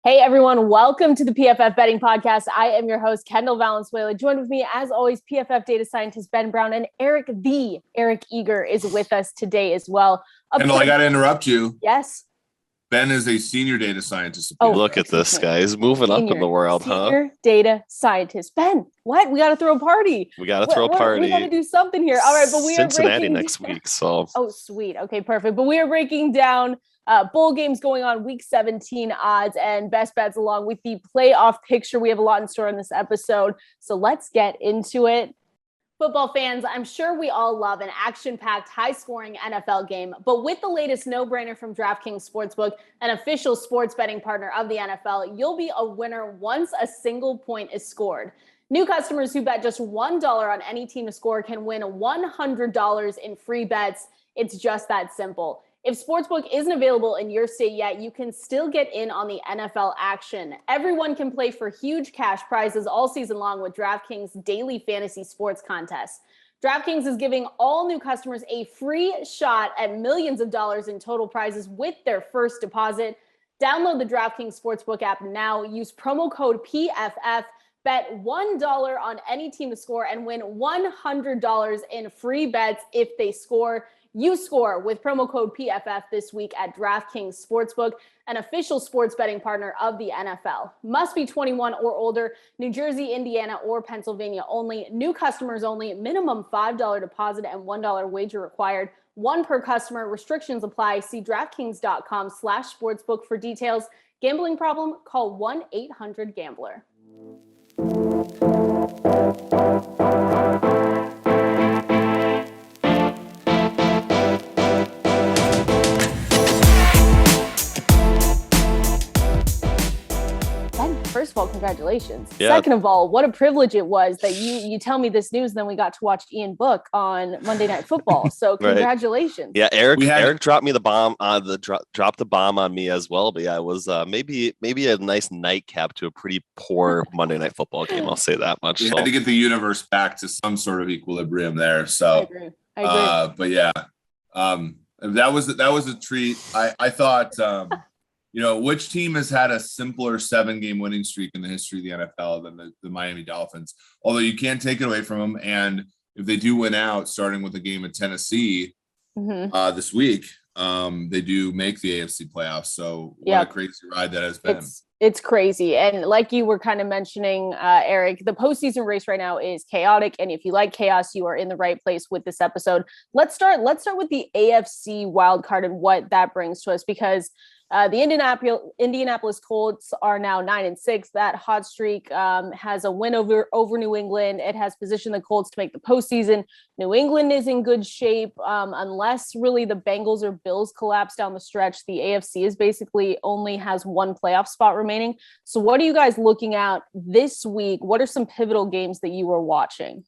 Hey everyone, welcome to the PFF Betting Podcast. I am your host, Kendall Valenzuela. Joined with me, as always, PFF data scientist Ben Brown, and Eric Eager is with us today as well. Kendall, I got to interrupt you. Yes. Ben is a senior data scientist. Oh, look at this guy. He's moving up in the world, senior data scientist. Ben, what? We got to throw a party. We got to throw a party. We got to do something here. All right, but we Cincinnati are next week. So. Oh, sweet. Okay, perfect. But we are breaking down bowl games going on, week 17 odds and best bets along with the playoff picture. We have a lot in store in this episode. So let's get into it. Football fans, I'm sure we all love an action-packed, high-scoring NFL game, but with the latest no-brainer from DraftKings Sportsbook, an official sports betting partner of the NFL, you'll be a winner once a single point is scored. New customers who bet just $1 on any team to score can win $100 in free bets. It's just that simple. If Sportsbook isn't available in your state yet, you can still get in on the NFL action. Everyone can play for huge cash prizes all season long with DraftKings Daily Fantasy Sports Contest. DraftKings is giving all new customers a free shot at millions of dollars in total prizes with their first deposit. Download the DraftKings Sportsbook app now. Use promo code PFF. Bet $1 on any team to score and win $100 in free bets if they score. You score with promo code PFF this week at DraftKings Sportsbook, an official sports betting partner of the NFL. Must be 21 or older, New Jersey, Indiana, or Pennsylvania only. New customers only. Minimum $5 deposit and $1 wager required. One per customer. Restrictions apply. See DraftKings.com/sportsbook for details. Gambling problem? Call 1-800-GAMBLER. First of all, congratulations. Yeah. Second of all, what a privilege it was that you tell me this news, and then we got to watch Ian Book on Monday Night Football. So congratulations. Right. Yeah, Eric dropped me the bomb on dropped the bomb on me as well. But yeah, it was maybe a nice nightcap to a pretty poor Monday Night Football game. I'll say that much. We had to get the universe back to some sort of equilibrium there. So I agree. But yeah, that was a treat. I thought. Which team has had a simpler 7-game winning streak in the history of the NFL than the Miami Dolphins? Although you can't take it away from them. And if they do win out, starting with a game in Tennessee this week, they do make the AFC playoffs. So what a crazy ride that has been. It's crazy. And like you were kind of mentioning, Eric, the postseason race right now is chaotic. And if you like chaos, you are in the right place with this episode. Let's start with the AFC wildcard and what that brings to us, because the Indianapolis Colts are now 9-6. That hot streak has a win over New England. It has positioned the Colts to make the postseason. New England is in good shape. Unless really the Bengals or Bills collapse down the stretch, the AFC is basically only has one playoff spot remaining. So what are you guys looking at this week? What are some pivotal games that you are watching?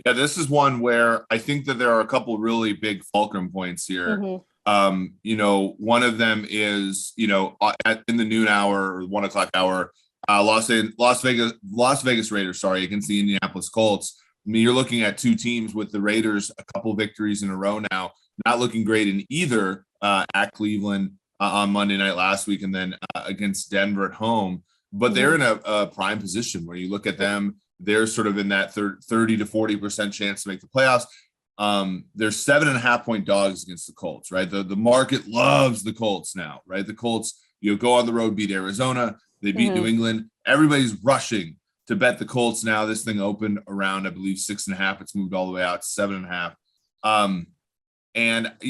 Yeah, this is one where I think that there are a couple really big fulcrum points here. Mm-hmm. One of them is, in the noon hour or 1 o'clock hour, Las Vegas Raiders, against the Indianapolis Colts. I mean, you're looking at two teams with the Raiders, a couple victories in a row now, not looking great in either at Cleveland on Monday night last week, and then against Denver at home. But they're in a prime position where you look at them, they're sort of in that 30 to 40% chance to make the playoffs. They're 7.5-point dogs against the Colts, right? The market loves the Colts now, right? The Colts, go on the road, beat Arizona, they beat New England. Everybody's rushing to bet the Colts now. This thing opened around, I believe, 6.5. It's moved all the way out to 7.5.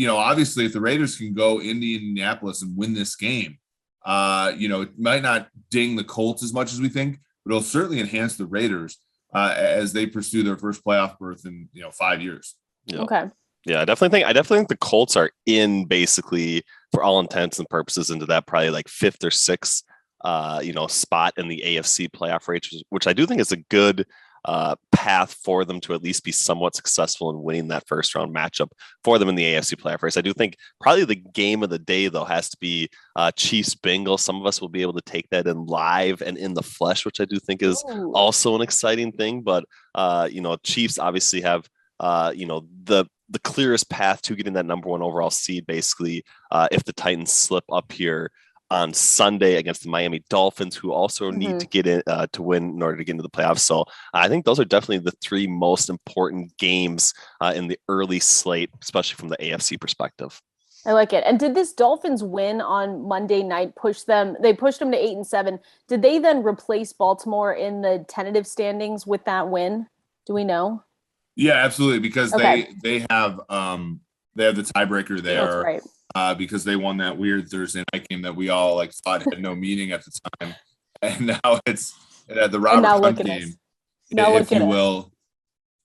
Obviously, if the Raiders can go into Indianapolis and win this game, it might not ding the Colts as much as we think, but it'll certainly enhance the Raiders as they pursue their first playoff berth in 5 years. Yeah. Okay. Yeah, I definitely think the Colts are in basically for all intents and purposes into that probably like 5th or 6th, spot in the AFC playoff race, which I do think is a good path for them to at least be somewhat successful in winning that first round matchup for them in the AFC playoff race. I do think probably the game of the day though has to be Chiefs Bengals. Some of us will be able to take that in live and in the flesh, which I do think is also an exciting thing. But Chiefs obviously have the clearest path to getting that number 1 overall seed, basically, if the Titans slip up here. on Sunday against the Miami Dolphins, who also need to get in to win in order to get into the playoffs. So I think those are definitely the three most important games in the early slate, especially from the AFC perspective. I like it. And did this Dolphins win on Monday night push them? They pushed them to 8-7. Did they then replace Baltimore in the tentative standings with that win? Do we know? Yeah, absolutely. Because they have the tiebreaker there. That's right. Because they won that weird Thursday night game that we all like thought had no meaning at the time, and now it's the Robert Hunt game, if you will.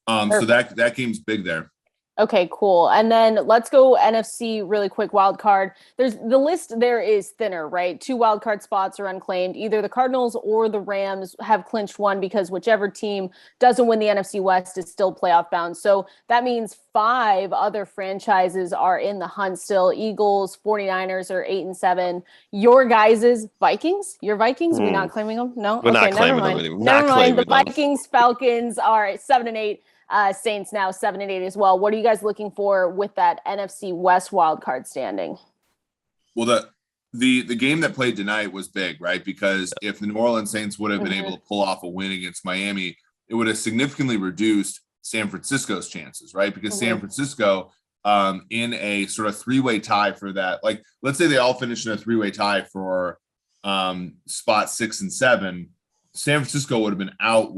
So that game's big there. Okay, cool. And then let's go NFC really quick. Wild card. There's the list there is thinner, right? 2 wild card spots are unclaimed. Either the Cardinals or the Rams have clinched one because whichever team doesn't win the NFC West is still playoff bound. So that means 5 other franchises are in the hunt still. Eagles, 49ers are 8-7. Your guys' Vikings? Your Vikings? We're not claiming them? No? We're not claiming them. Never mind. The Vikings, Falcons are 7-8. Saints now 7-8 as well. What are you guys looking for with that NFC West wildcard standing? Well, the game that played tonight was big, right? Because if the New Orleans Saints would have been able to pull off a win against Miami, it would have significantly reduced San Francisco's chances, right? Because San Francisco, in a sort of 3-way tie for that, like let's say they all finished in a 3-way tie for spot 6 and 7, San Francisco would have been out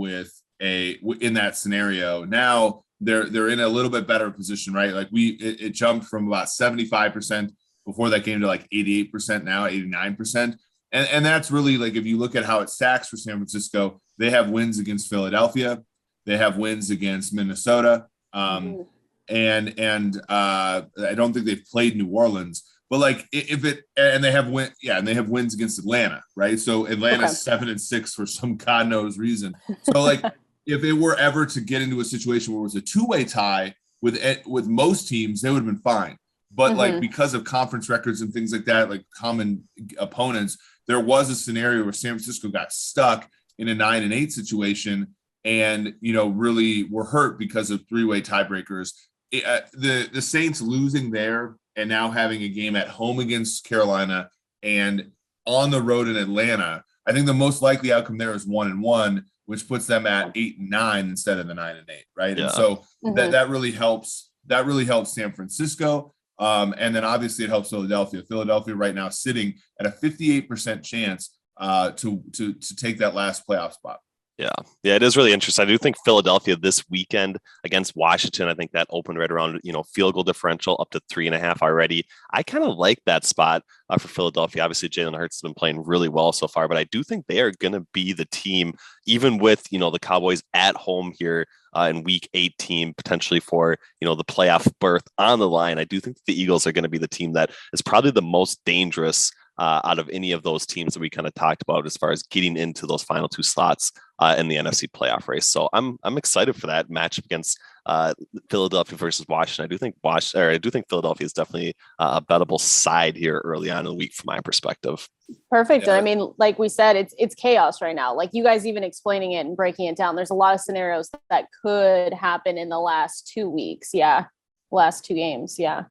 in that scenario. Now they're in a little bit better position, right? Like it jumped from about 75% before that game to like 88% now, 89%. And that's really like, if you look at how it stacks for San Francisco, they have wins against Philadelphia, they have wins against Minnesota, and I don't think they've played New Orleans, but like and they have wins against Atlanta, right? So Atlanta's 7-6 for some God knows reason. So like if it were ever to get into a situation where it was a 2-way tie with most teams, they would have been fine. But like because of conference records and things like that, like common opponents, there was a scenario where San Francisco got stuck in a 9-8 situation, and really were hurt because of 3-way tiebreakers. The Saints losing there and now having a game at home against Carolina and on the road in Atlanta, I think the most likely outcome there is 1-1, which puts them at 8-9 instead of the 9-8, right? Yeah. And so that really helps. That really helps San Francisco, and then obviously it helps Philadelphia. Philadelphia right now sitting at a 58% chance to take that last playoff spot. Yeah, it is really interesting. I do think Philadelphia this weekend against Washington, I think that opened right around, field goal differential up to 3.5 already. I kind of like that spot for Philadelphia. Obviously, Jalen Hurts has been playing really well so far, but I do think they are going to be the team, even with, the Cowboys at home here in week 18, potentially for, the playoff berth on the line. I do think the Eagles are going to be the team that is probably the most dangerous out of any of those teams that we kind of talked about as far as getting into those final 2 slots in the NFC playoff race. So I'm excited for that matchup against Philadelphia versus Washington. I do think Philadelphia is definitely a bettable side here early on in the week from my perspective. Perfect. Yeah. And I mean, like we said, it's chaos right now. Like you guys even explaining it and breaking it down. There's a lot of scenarios that could happen in the last 2 weeks. Yeah. Last 2 games. Yeah.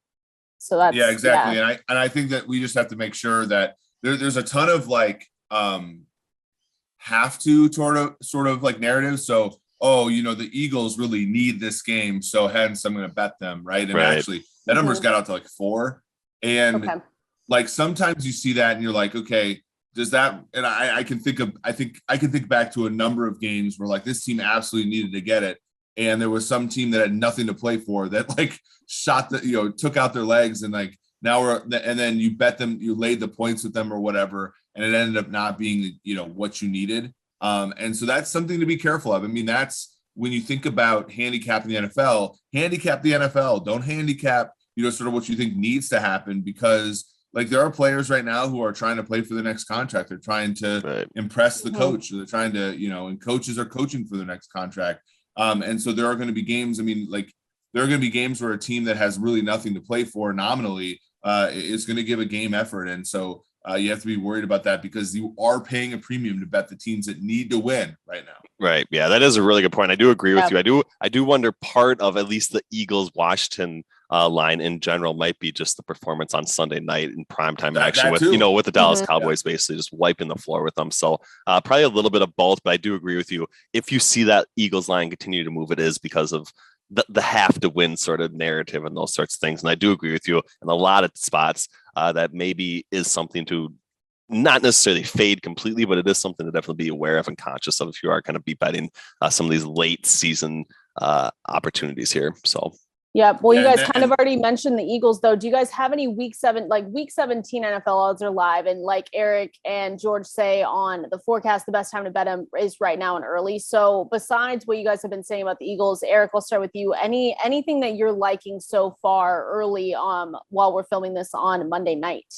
So that's exactly. Yeah. And I think that we just have to make sure that there's a ton of like have to sort of like narratives. So, the Eagles really need this game, so hence I'm going to bet them, right? And actually that number's got out to like 4. And like sometimes you see that and you're like, okay, does that, and I can think back to a number of games where like this team absolutely needed to get it. And there was some team that had nothing to play for that like shot took out their legs, and like now and then you bet them, you laid the points with them or whatever, and it ended up not being, what you needed. And so that's something to be careful of. I mean, that's when you think about handicapping the NFL, handicap the NFL, don't handicap, sort of what you think needs to happen, because like there are players right now who are trying to play for the next contract. They're trying to impress the coach, or they're trying to, and coaches are coaching for their next contract. And so there are going to be games. I mean, like there are going to be games where a team that has really nothing to play for nominally is going to give a game effort. And so you have to be worried about that, because you are paying a premium to bet the teams that need to win right now. Right. Yeah, that is a really good point. I do agree with you. I do wonder part of at least the Eagles Washington line in general might be just the performance on Sunday night in primetime action that with, too. you know, with the Dallas Cowboys basically just wiping the floor with them. So probably a little bit of both, but I do agree with you. If you see that Eagles line continue to move, it is because of the have to win sort of narrative and those sorts of things. And I do agree with you in a lot of spots that maybe is something to not necessarily fade completely, but it is something to definitely be aware of and conscious of if you are kind of be betting some of these late season opportunities here. So yeah, well, you guys kind of already mentioned the Eagles, though. Do you guys have any week 17 NFL odds are live? And like Eric and George say on the forecast, the best time to bet them is right now and early. So besides what you guys have been saying about the Eagles, Eric, I'll start with you. Anything that you're liking so far early while we're filming this on Monday night?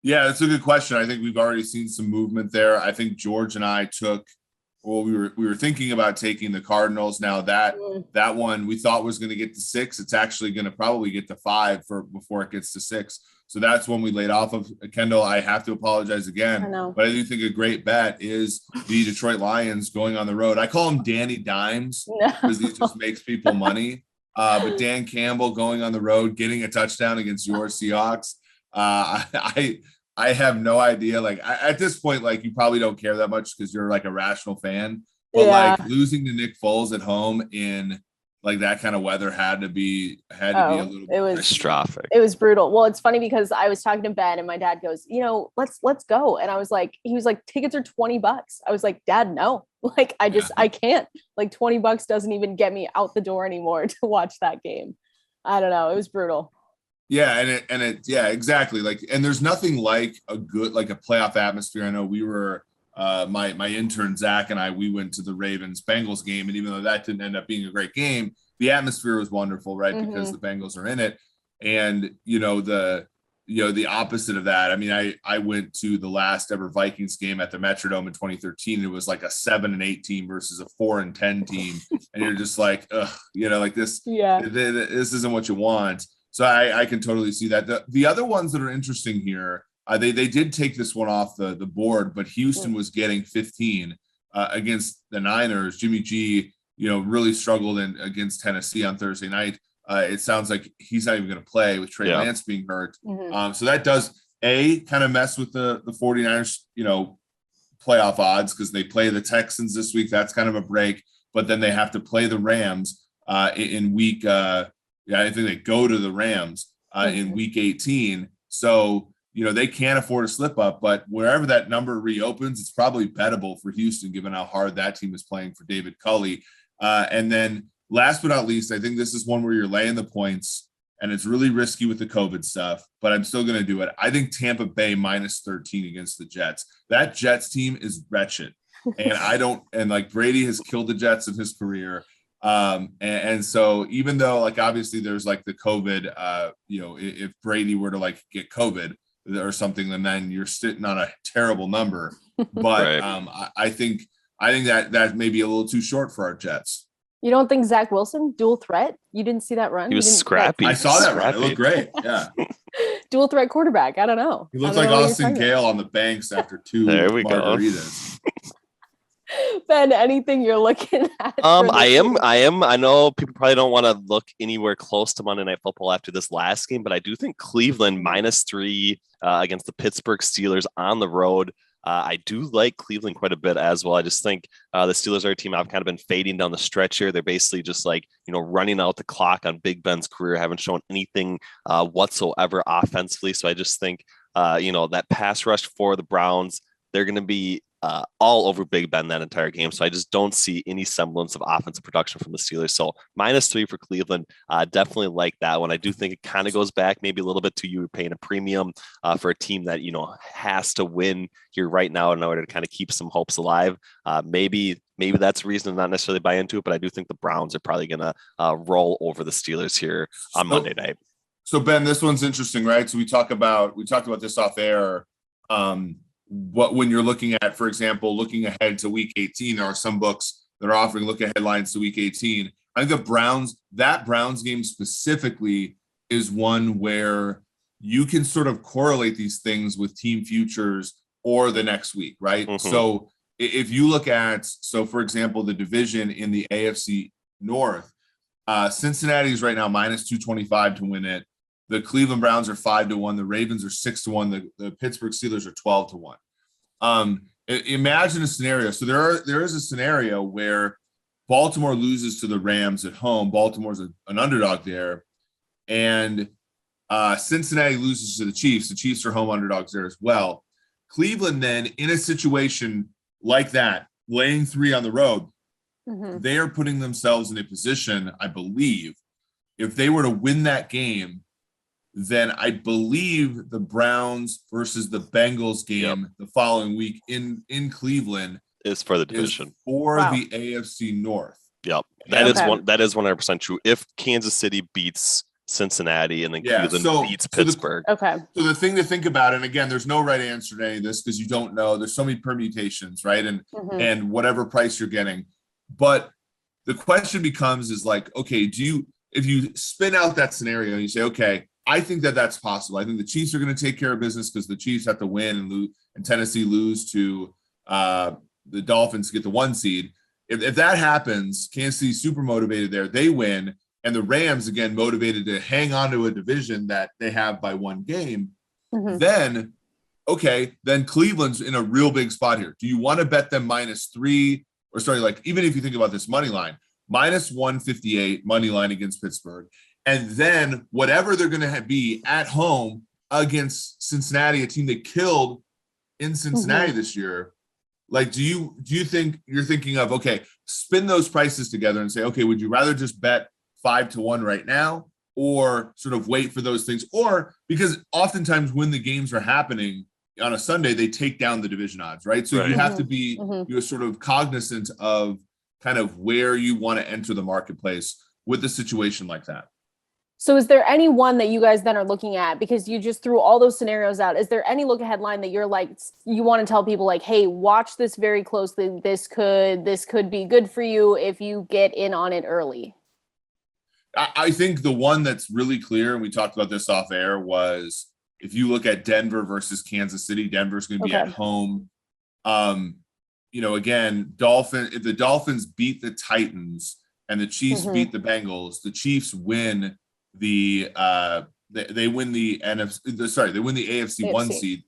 Yeah, that's a good question. I think we've already seen some movement there. I think George and I we were thinking about taking the Cardinals. Now that one we thought was going to get to 6, it's actually going to probably get to 5 before it gets to 6. So that's when we laid off of. Kendall, I have to apologize again, but I do think a great bet is the Detroit Lions going on the road. I call them Danny Dimes because he just makes people money. But Dan Campbell going on the road, getting a touchdown against your Seahawks. I have no idea. Like at this point, like you probably don't care that much because you're like a rational fan. But like losing to Nick Foles at home in like that kind of weather had to be a little bit catastrophic. It was brutal. Well, it's funny because I was talking to Ben and my dad goes, let's go. And I was like, he was like, tickets are $20. I was like, Dad, no. Like I can't. Like $20 doesn't even get me out the door anymore to watch that game. I don't know. It was brutal. Yeah, and it yeah, exactly. Like, and there's nothing like a playoff atmosphere. I know we were my intern Zach and we went to the Ravens Bengals game, and even though that didn't end up being a great game, the atmosphere was wonderful, right? Because the Bengals are in it. And the opposite of that. I mean, I went to the last ever Vikings game at the Metrodome in 2013. It was like a 7-8 team versus a 4-10 team, and you're just like, like this. Yeah, this isn't what you want. So I can totally see that. The other ones that are interesting here, they did take this one off the board, but Houston was getting 15 against the Niners. Jimmy G, really struggled against Tennessee on Thursday night. It sounds like he's not even going to play with Trey Lance being hurt. So that does kind of mess with the 49ers, playoff odds because they play the Texans this week. That's kind of a break, but then they have to play the Rams in week. I think they go to the Rams in week 18. So, they can't afford a slip up, but wherever that number reopens, it's probably bettable for Houston, given how hard that team is playing for David Culley. And then last but not least, I think this is one where you're laying the points and it's really risky with the COVID stuff, but I'm still going to do it. I think Tampa Bay -13 against the Jets. That Jets team is wretched. And like Brady has killed the Jets in his career. And so even though like obviously there's like the COVID, if Brady were to like get COVID or something, then you're sitting on a terrible number. But I think that may be a little too short for our Jets. You don't think Zach Wilson dual threat? You didn't see that run? He was scrappy. I saw that run. It looked great. Yeah. Dual threat quarterback. I don't know. He looked like Austin Gale on the banks after 2 margaritas. Ben, anything you're looking at? I am. I know people probably don't want to look anywhere close to Monday Night Football after this last game, but I do think Cleveland -3 against the Pittsburgh Steelers on the road. I do like Cleveland quite a bit as well. I just think the Steelers are a team I've kind of been fading down the stretch here. They're basically just like, running out the clock on Big Ben's career, haven't shown anything whatsoever offensively. So I just think, that pass rush for the Browns, they're going to be all over Big Ben that entire game. So I just don't see any semblance of offensive production from the Steelers. So -3 for Cleveland. Definitely like that one. I do think it kind of goes back maybe a little bit to you paying a premium for a team that, has to win here right now in order to kind of keep some hopes alive. Maybe that's a reason to not necessarily buy into it, but I do think the Browns are probably going to roll over the Steelers here on Monday night. So Ben, this one's interesting, right? So we talked about this off air. When you're looking at, for example, looking ahead to week 18, there are some books that are offering look ahead lines to week 18. I think that Browns game specifically is one where you can sort of correlate these things with team futures or the next week, right? So if you look at, for example, the division in the AFC North, Cincinnati is right now minus 225 to win it. The Cleveland Browns are 5-1. The Ravens are 6-1. The Pittsburgh Steelers are 12-1. Imagine a scenario. So there is a scenario where Baltimore loses to the Rams at home. Baltimore's an underdog there. And Cincinnati loses to the Chiefs. The Chiefs are home underdogs there as well. Cleveland then, in a situation like that, laying 3 on the road, they are putting themselves in a position, I believe, if they were to win that game, then I believe the Browns versus the Bengals game the following week in Cleveland is for the division, for the AFC North. Yep, that is 100% true. If Kansas City beats Cincinnati and then Cleveland beats Pittsburgh. So the thing to think about, and again, there's no right answer to any of this because you don't know. There's so many permutations, right? And whatever price you're getting. But the question becomes is like, okay, if you spin out that scenario and you say, okay, I think that's possible. I think the Chiefs are going to take care of business because the Chiefs have to win and lose, and Tennessee lose to the Dolphins to get the 1 seed. If that happens, Kansas City super motivated there. They win. And the Rams, again, motivated to hang on to a division that they have by 1 game. Then Cleveland's in a real big spot here. Do you want to bet them -3? Or sorry, like even if you think about this money line, -158 money line against Pittsburgh. And then whatever they're going to be at home against Cincinnati, a team they killed in Cincinnati this year. Like, do you think you're thinking of, okay, spin those prices together and say, okay, would you rather just bet 5-1 right now or sort of wait for those things? Or because oftentimes when the games are happening on a Sunday, they take down the division odds, right? So you have to be you're sort of cognizant of kind of where you want to enter the marketplace with a situation like that. So is there any one that you guys then are looking at, because you just threw all those scenarios out? Is there any look ahead line that you're like, you want to tell people like, hey, watch this very closely. This could be good for you if you get in on it early? I think the one that's really clear, and we talked about this off air, was if you look at Denver versus Kansas City, Denver's going to be at home. Again, if the Dolphins beat the Titans and the Chiefs beat the Bengals, the Chiefs win they win the NFC. They win the AFC 1 seed,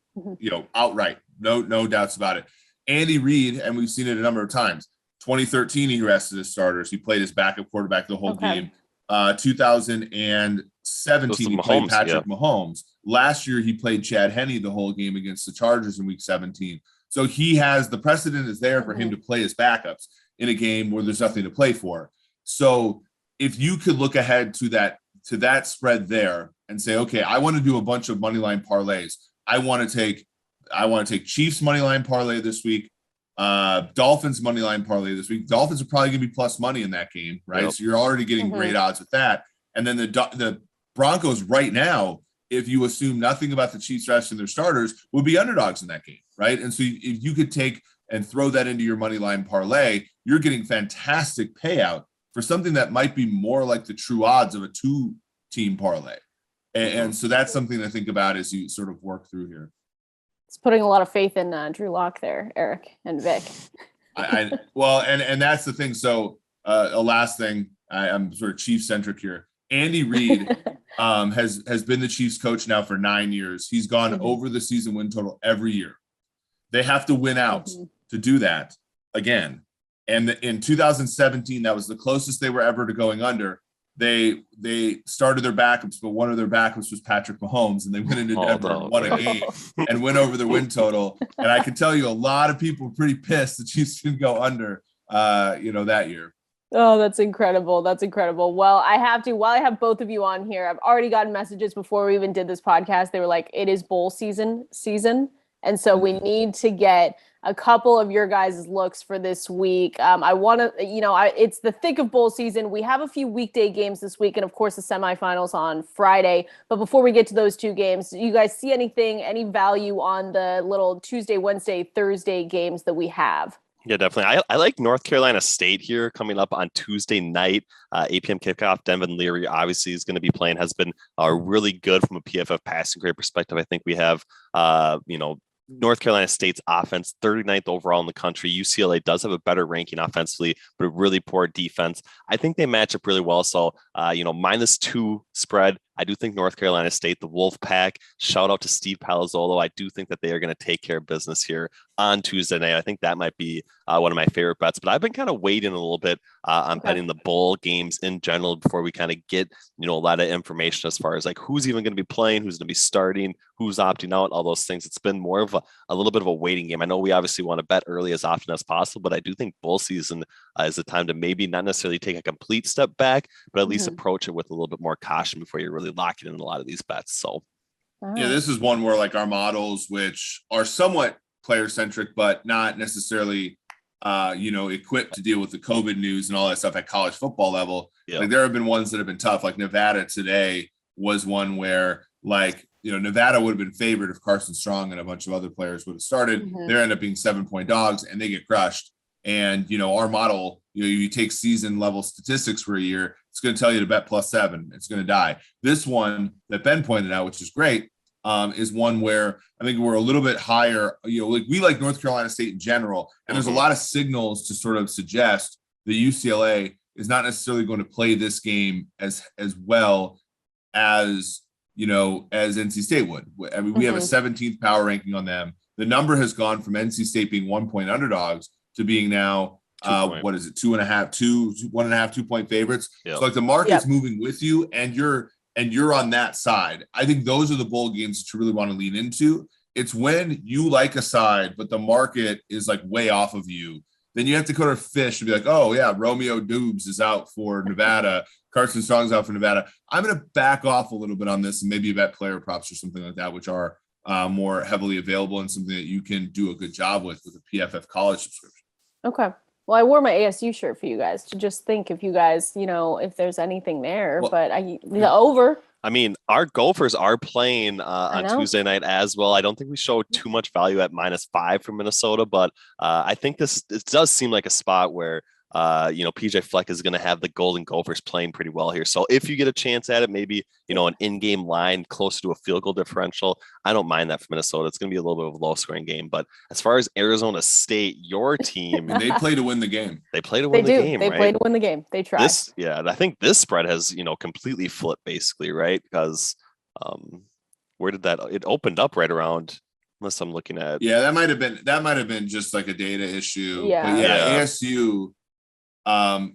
outright. No doubts about it. Andy Reid, and we've seen it a number of times. 2013, he rested his starters. He played his backup quarterback the whole game. 2017, he played Patrick Mahomes. Last year, he played Chad Henne the whole game against the Chargers in Week 17. So the precedent is there for him to play his backups in a game where there's nothing to play for. So if you could look ahead to that spread there and say, okay, I want to do a bunch of money line parlays. I want to take Chiefs money line parlay this week. Dolphins money line parlay this week. Dolphins are probably going to be plus money in that game, right? Yep. So you're already getting great odds with that. And then the Broncos right now, if you assume nothing about the Chiefs resting their starters, would be underdogs in that game, right? And so if you could take and throw that into your money line parlay, you're getting fantastic payout for something that might be more like the true odds of a 2-team parlay. And so that's something to think about as you sort of work through here. It's putting a lot of faith in Drew Lock there, Eric and Vic. And that's the thing. So a last thing, I'm sort of Chiefs centric here. Andy Reid has been the Chiefs coach now for 9 years. He's gone over the season win total every year. They have to win out to do that again. And in 2017, that was the closest they were ever to going under. They started their backups, but one of their backups was Patrick Mahomes, and they went into Denver and won a game and went over their win total. And I can tell you, a lot of people were pretty pissed the Chiefs didn't go under, that year. Oh, that's incredible. That's incredible. Well, while I have both of you on here, I've already gotten messages before we even did this podcast. They were like, it is bowl season. And so we need to get a couple of your guys' looks for this week. I want to, it's the thick of bowl season. We have a few weekday games this week, and of course the semifinals on Friday. But before we get to those 2 games, do you guys see any value on the little Tuesday, Wednesday, Thursday games that we have? Yeah, definitely. I like North Carolina State here coming up on Tuesday night, 8 p.m. kickoff. Devin Leary obviously is going to be playing, has been really good from a PFF passing grade perspective. I think we have, North Carolina State's offense, 39th overall in the country. UCLA does have a better ranking offensively, but a really poor defense. I think they match up really well. So, -2 spread. I do think North Carolina State, the Wolf Pack, shout out to Steve Palazzolo. I do think that they are going to take care of business here on Tuesday night. I think that might be one of my favorite bets, but I've been kind of waiting a little bit on betting the bowl games in general before we kind of get, a lot of information as far as like who's even going to be playing, who's going to be starting, who's opting out, all those things. It's been more of a little bit of a waiting game. I know we obviously want to bet early as often as possible, but I do think bowl season is the time to maybe not necessarily take a complete step back, but at least approach it with a little bit more caution before you're really locking in a lot of these bets. So yeah, this is one where like our models, which are somewhat player centric, but not necessarily equipped to deal with the COVID news and all that stuff at college football level. Yeah. Like there have been ones that have been tough. Like Nevada today was one where Nevada would have been favored if Carson Strong and a bunch of other players would have started. They end up being 7-point dogs and they get crushed. And, our model, you take season level statistics for a year, it's going to tell you to bet +7. It's going to die. This one that Ben pointed out, which is great, is one where I think we're a little bit higher. We like North Carolina State in general. And there's a lot of signals to sort of suggest that UCLA is not necessarily going to play this game as well as NC State would. I mean, we have a 17th power ranking on them. The number has gone from NC State being 1-point underdogs to being now, 2.5, 2 point favorites. So like the market's moving with you and you're on that side. I think those are the bowl games that you really want to lean into. It's when you like a side, but the market is like way off of you. Then you have to go to fish and be like, oh yeah, Romeo Dubes is out for Nevada. Carson Strong's out for Nevada. I'm going to back off a little bit on this and maybe bet player props or something like that, which are more heavily available and something that you can do a good job with a PFF college subscription. Okay. Well, I wore my ASU shirt for you guys to just think if you guys, if there's anything there, but the over. I mean, our Gophers are playing on Tuesday night as well. I don't think we showed too much value at -5 for Minnesota, but I think it does seem like a spot where PJ Fleck is going to have the Golden Gophers playing pretty well here. So if you get a chance at it, maybe, an in-game line closer to a field goal differential, I don't mind that for Minnesota. It's going to be a little bit of a low-scoring game. But as far as Arizona State, your team, they play to win the game. They play to win the game. They play to win the game. They try. I think this spread has, completely flipped basically, right? Because where did that? It opened up right around. Unless I'm looking at. Yeah, that might have been just like a data issue. Yeah. But ASU.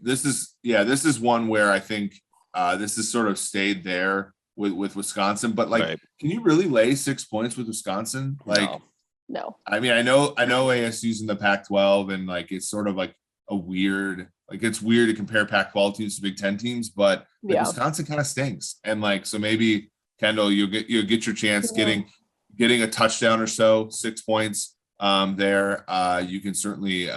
This is one where I think this has sort of stayed there with Wisconsin, but Can you really lay 6 points with Wisconsin? No. I mean, I know ASU's in the Pac-12 and it's sort of like a weird, it's weird to compare Pac-12 teams to Big Ten teams, but Wisconsin kind of stinks. And so maybe Kendall, you'll get your chance getting a touchdown or so, 6 points there. You can certainly,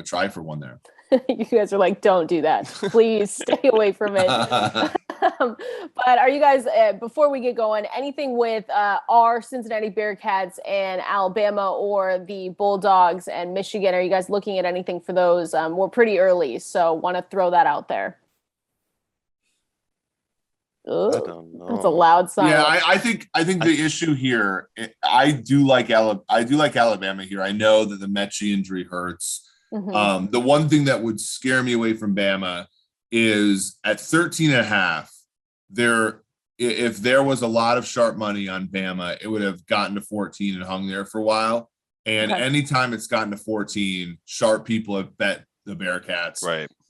try for one there. You guys are like, don't do that. Please stay away from it. But are you guys, before we get going, anything with our Cincinnati Bearcats and Alabama or the Bulldogs and Michigan? Are you guys looking at anything for those? We're pretty early, so want to throw that out there. Ooh, I don't know. That's a loud sign. Yeah, I think the issue here, I do like Alabama here. I know that the Mechie injury hurts. The one thing that would scare me away from Bama is at 13.5, if there was a lot of sharp money on Bama, it would have gotten to 14 and hung there for a while. And anytime it's gotten to 14, sharp people have bet the Bearcats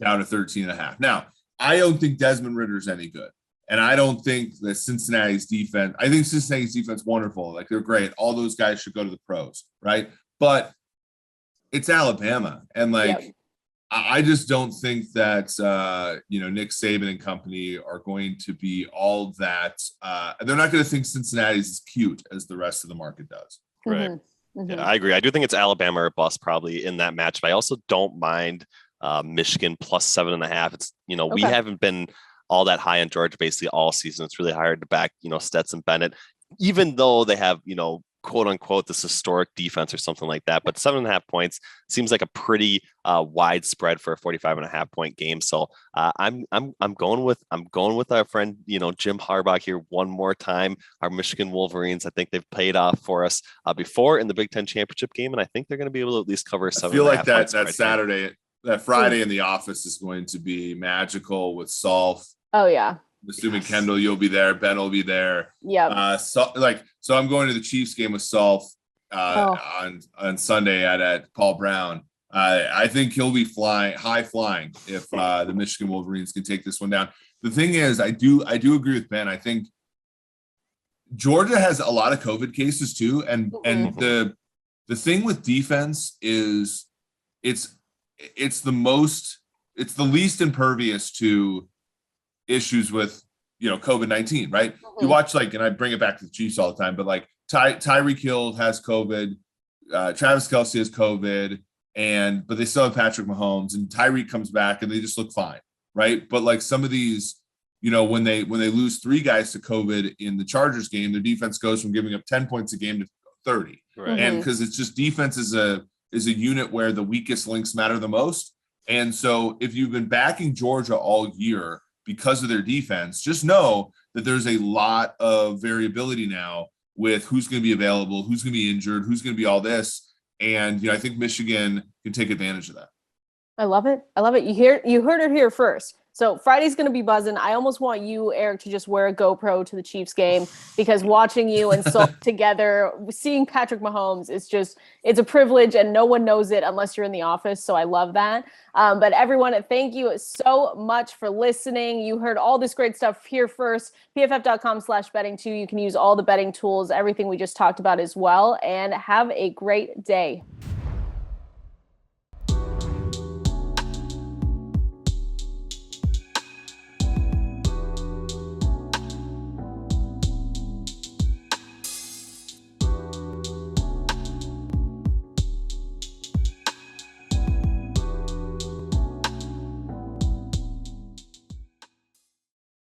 down to 13.5. Now, I don't think Desmond Ritter's any good. And I don't think that Cincinnati's defense, I think Cincinnati's defense wonderful. They're great. All those guys should go to the pros, right? But it's Alabama. And I just don't think that, Nick Saban and company are going to be all that. They're not going to think Cincinnati's as cute as the rest of the market does. Right. Yeah, I agree. I do think it's Alabama or bust probably in that match, but I also don't mind Michigan +7.5. It's, we haven't been all that high on Georgia basically all season. It's really hard to back, Stetson Bennett, even though they have, quote unquote this historic defense or something like that. But 7.5 points seems like a pretty wide spread for a 45.5 point game. So I'm going with our friend, Jim Harbaugh here one more time. Our Michigan Wolverines, I think they've paid off for us before in the Big Ten championship game, and I think they're going to be able to at least cover 7.5. I feel like that Saturday, that Friday in the office is going to be magical with Solf. Oh yeah. I'm assuming Kendall, you'll be there. Ben will be there. Yeah. So I'm going to the Chiefs game with Solf on Sunday at Paul Brown. I think he'll be high flying if the Michigan Wolverines can take this one down. The thing is, I do agree with Ben. I think Georgia has a lot of COVID cases too, and the thing with defense is it's the least impervious to issues with COVID-19, right? You watch and I bring it back to the Chiefs all the time, but Tyreek Hill has COVID, Travis Kelce has COVID, but they still have Patrick Mahomes, and Tyreek comes back and they just look fine, right? But some of these, when they lose 3 guys to COVID in the Chargers game, their defense goes from giving up 10 points a game to 30, right? And because it's just defense is a unit where the weakest links matter the most, and so if you've been backing Georgia all year because of their defense, just know that there's a lot of variability now with who's going to be available, who's going to be injured, who's going to be all this. And, I think Michigan can take advantage of that. I love it. You heard it here first. So Friday's going to be buzzing. I almost want you, Eric, to just wear a GoPro to the Chiefs game, because watching you and Sol together, seeing Patrick Mahomes it's a privilege, and no one knows it unless you're in the office. So I love that. But everyone, thank you so much for listening. You heard all this great stuff here first. PFF.com/betting2. You can use all the betting tools, everything we just talked about as well, and have a great day.